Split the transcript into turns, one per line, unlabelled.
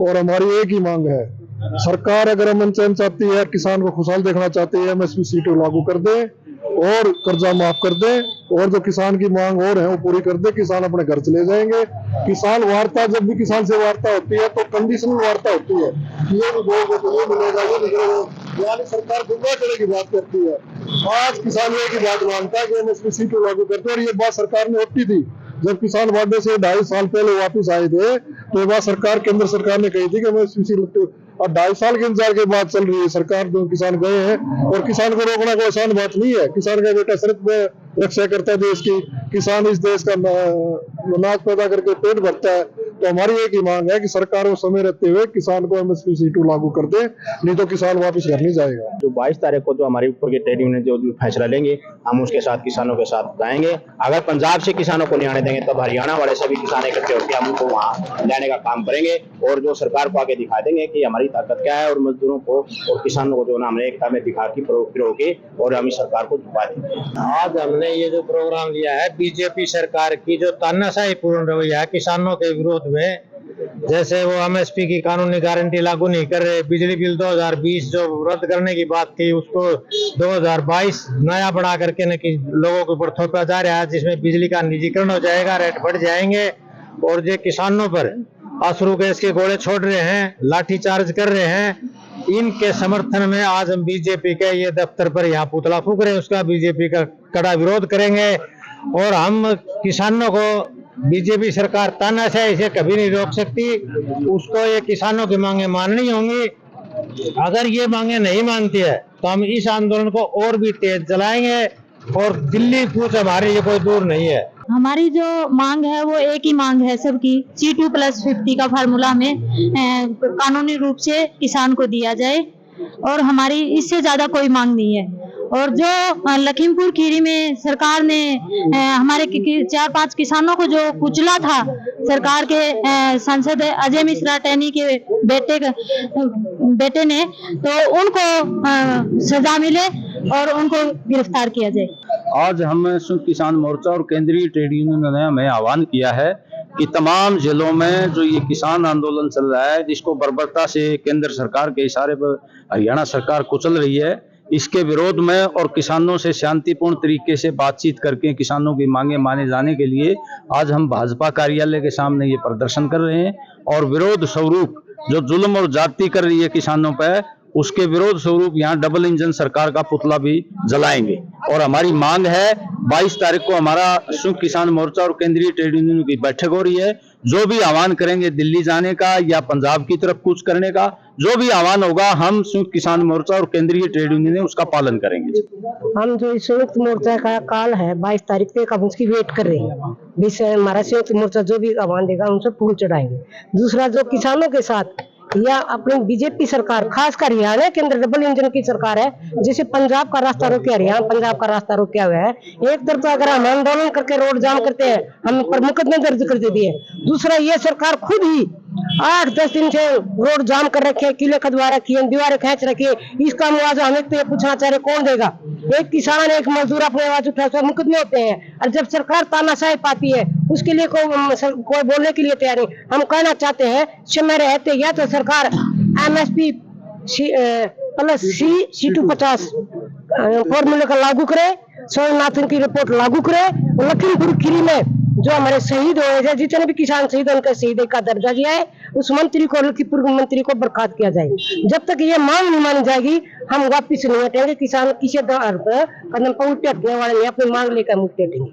और हमारी एक ही मांग है, सरकार अगर अमन चैन चाहती है, किसान को खुशहाल देखना चाहती है, एमएसपी सीटू लागू कर दे और कर्जा माफ कर दे और जो किसान की मांग और है वो पूरी कर दे। किसान अपने घर चले जाएंगे। किसान वार्ता, जब भी किसान से वार्ता होती है तो कंडीशनल वार्ता होती है, ये भी बोलोगे तो ये मिलेगा, ये मिलेगा, यानी सरकार गुंडा चढ़े की बात करती है। आज किसान ये की बात मानता है कि एमएसपी सीटू लागू करते, और ये बात सरकार ने होती थी जब किसान वादे से 2.5 साल पहले वापस आए थे, तो ये बात सरकार, केंद्र सरकार ने कही थी कि एमएसपी सीटू, और 2.5 साल के इंतजार के बाद चल रही है सरकार। जो किसान गए हैं, और किसान को रोकना कोई आसान बात नहीं है। किसान का बेटा शरत में रक्षा करता है देश की, किसान इस देश का अनाज पैदा करके पेट भरता है। तो हमारी एक ही मांग है कि सरकार को समय रहते हुए किसान को एमएसपी सीटू लागू कर दे, नहीं तो किसान वापस घर नहीं जाएगा।
जो 22 तारीख को जो हमारे ऊपर के ट्रेड यूनियन जो भी फैसला लेंगे, हम उसके साथ किसानों के साथ जाएंगे। अगर पंजाब से किसानों को नहीं आने देंगे तब हरियाणा वाले सभी किसान इकट्ठे होकर हम उनको वहाँ लाने का काम करेंगे, और जो सरकार को आगे दिखा देंगे कि हमारी ताकत क्या है, और मजदूरों को और किसानों को जो ना हमने एकता में दिखा की के, और हम सरकार को झुका देंगे।
आज हमने ये जो प्रोग्राम लिया है, बीजेपी सरकार की जो तानाशाही पूर्ण रवैया है किसानों के विरोध में, जैसे वो एमएसपी की कानूनी गारंटी लागू नहीं कर रहे, बिजली बिल 2020 जो रद्द करने की बात थी उसको 2022 नया बढ़ा करके न कि लोगों के ऊपर थोपा जा रहा है, जिसमें बिजली का निजीकरण हो जाएगा, रेट बढ़ जाएंगे, और जो किसानों पर आंसू गैस के गोले छोड़ रहे हैं, लाठीचार्ज कर रहे हैं, इनके समर्थन में आज हम बीजेपी के ये दफ्तर पर यहाँ पुतला फूंक रहे हैं। उसका बीजेपी का कड़ा विरोध करेंगे, और हम किसानों को बीजेपी सरकार तानाशाही से कभी नहीं रोक सकती। उसको ये किसानों की मांगे माननी होंगी। अगर ये मांगे नहीं मानती है तो हम इस आंदोलन को और भी तेज चलाएंगे, और दिल्ली कूच हमारे ये कोई दूर नहीं है।
हमारी जो मांग है वो एक ही मांग है सबकी, C2+50 का फार्मूला में कानूनी रूप से किसान को दिया जाए, और हमारी इससे ज्यादा कोई मांग नहीं है। और जो लखीमपुर खीरी में सरकार ने हमारे 4-5 किसानों को जो कुचला था, सरकार के सांसद अजय मिश्रा टैनी के बेटे ने, तो उनको सजा मिले और उनको गिरफ्तार किया जाए।
आज हम संयुक्त किसान मोर्चा और केंद्रीय ट्रेड यूनियन ने हमें आह्वान किया है कि तमाम जिलों में जो ये किसान आंदोलन चल रहा है, जिसको बर्बरता से केंद्र सरकार के इशारे पर हरियाणा सरकार कुचल रही है, इसके विरोध में और किसानों से शांतिपूर्ण तरीके से बातचीत करके किसानों की मांगे माने जाने के लिए आज हम भाजपा कार्यालय के सामने ये प्रदर्शन कर रहे हैं। और विरोध स्वरूप जो जुल्म और जाति कर रही है किसानों पर, उसके विरोध स्वरूप यहाँ डबल इंजन सरकार का पुतला भी जलाएंगे। और हमारी मांग है 22 तारीख को हमारा संयुक्त किसान मोर्चा और केंद्रीय ट्रेड यूनियन की बैठक हो रही है। जो भी आह्वान करेंगे दिल्ली जाने का या पंजाब की तरफ कूच करने का, जो भी आह्वान होगा, हम संयुक्त किसान मोर्चा और केंद्रीय ट्रेड यूनियन उसका पालन करेंगे।
हम जो संयुक्त मोर्चा का काल है 22 तारीख तक, हम उसकी वेट कर रहे हैं। हमारा संयुक्त मोर्चा जो भी आह्वान देगा उनसे फूल चढ़ाएंगे। दूसरा, जो किसानों के साथ या अपनी बीजेपी सरकार, खासकर हरियाणा के अंदर डबल इंजन की सरकार है, जैसे पंजाब का रास्ता रोके, हरियाणा पंजाब का रास्ता रोका हुआ है। एक तरफ तो अगर हम आंदोलन करके रोड जाम करते हैं, हम पर मुकदमे दर्ज कर देती है। दूसरा, ये सरकार खुद ही 8-10 दिन से रोड जाम कर रखे है, किले खदवा रखी है, दीवारें खींच रखी है। इसका मुआवजा हमें तो पूछना चाह रहे कौन देगा? एक किसान, एक मजदूर अपने आवाज उठा कर मुकदमे होते हैं, और जब सरकार तानाशाही पाती है उसके लिए कोई बोलने के लिए तैयार नहीं। हम कहना चाहते हैं, समय रहते या तो सरकार MSP प्लस C250 फॉर्मूले का लागू करे, सोमनाथन की रिपोर्ट लागू करे, और लखीमपुर खीरी में जो हमारे शहीद हुए हैं, जितने भी किसान शहीद, उनका शहीद का दर्जा दिया है, उस मंत्री को, लखीमपुर मंत्री को बर्खास्त किया जाए। जब तक ये मांग नहीं मानी जाएगी हम वापिस नहीं हटेंगे। किसान किसी कदम पर उल्टे हटने वाले नहीं, अपनी मांग लेकर हम उल्टे हटेंगे।